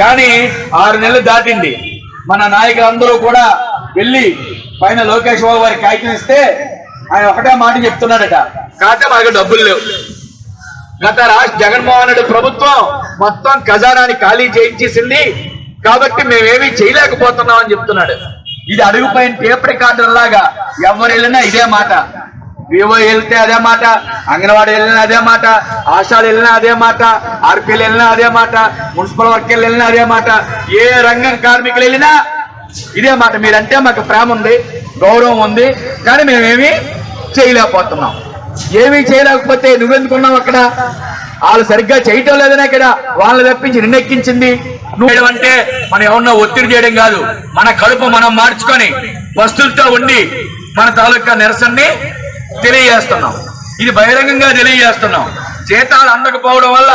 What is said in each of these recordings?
కానీ 6 నెలలు దాటింది. మన నాయకులందరూ కూడా వెళ్ళి పైన లోకేష్ బాబు వారికి కాగితం ఇస్తే ఆయన ఒకటే మాట చెప్తున్నాడట, కాకపోతే మాకు డబ్బులు లేవు. గత జగన్మోహన్ రెడ్డి ప్రభుత్వం మొత్తం ఖజానాని ఖాళీ చేయించేసింది కాబట్టి మేమేమీ చేయలేకపోతున్నాం అని చెప్తున్నాడు. ఇది అడుగుపోయిన టేప్ రికార్డర్ లాగా ఎవరు వెళ్ళినా ఇదే మాట. వివో వెళ్తే అదే మాట, అంగన్వాడీ వెళ్ళినా అదే మాట, ఆశాలు వెళ్ళినా అదే మాట, ఆర్పీలు వెళ్ళినా అదే మాట, మున్సిపల్ వర్కర్లు వెళ్ళినా అదే మాట, ఏ రంగం కార్మికులు వెళ్ళినా ఇదే మాట. మీరంటే మాకు ప్రేమ ఉంది, గౌరవం ఉంది, కానీ మేమేమీ చేయలేకపోతున్నాం. ఏమీ చేయలేకపోతే నువ్వెందుకున్నావు అక్కడ? వాళ్ళు సరిగ్గా చేయటం లేదనే కదా వాళ్ళని తప్పించి నిన్నెక్కించింది. నువ్వు అంటే మనం ఏమన్నా ఒత్తిడి చేయడం కాదు, మన కడుపు మనం మార్చుకొని వస్తువులతో ఉండి మన తాలూకా నిరసనని తెలియజేస్తున్నాం. ఇది బహిరంగంగా తెలియజేస్తున్నాం. జీతాలు అందకపోవడం వల్ల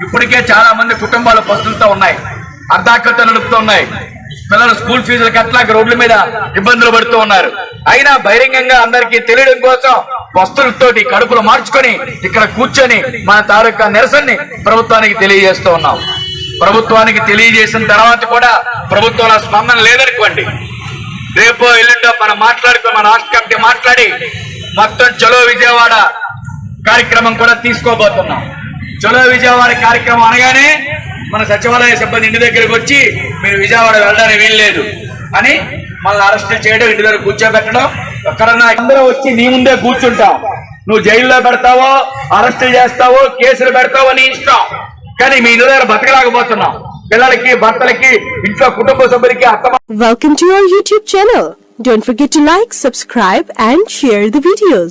ఇప్పటికే చాలా మంది కుటుంబాలు పస్తులతో ఉన్నాయి, అర్ధాకట్ట నడుపుతూ ఉన్నాయి. పిల్లలు స్కూల్ ఫీజులు కట్టలేక రోడ్ల మీద ఇబ్బందులు పడుతూ ఉన్నారు. అయినా బహిరంగంగా అందరికీ తెలియడం కోసం వస్తువులతోటి కడుపులు మార్చుకొని ఇక్కడ కూర్చొని మన తాలూకా నిరసనని ప్రభుత్వానికి తెలియజేస్తూ ఉన్నాం. ప్రభుత్వానికి తెలియజేసిన తర్వాత కూడా ప్రభుత్వంలో స్పందన లేదనుకోండి, రేపో ఎల్లుండో మనం మాట్లాడుకుని మన రాష్ట్ర కమిటీ మాట్లాడి మొత్తం చలో విజయవాడ కార్యక్రమం కూడా తీసుకోబోతున్నాం. చలో విజయవాడ కార్యక్రమం అనగానే మన సచివాలయ సిబ్బంది ఇంటి దగ్గరకు వచ్చి మీరు విజయవాడ వెళ్ళడానికి వీల్లేదు అని మళ్ళీ అరెస్ట్ చేయడం, ఇంటి దగ్గర కూర్చోబెట్టడం. ఎక్కడన్నా అందరూ వచ్చి నీ ముందే కూర్చుంటాం. నువ్వు జైల్లో పెడతావో, అరెస్ట్ చేస్తావో, కేసులు పెడతావో నీ ఇష్టం, కానీ మీ ఇంటి దగ్గర బతకలేకపోతున్నాం. పిల్లలకి, భర్తలకి, ఇంట్లో కుటుంబ సభ్యులకి అర్థం. Welcome to our YouTube channel. Don't forget to like, subscribe and share the videos.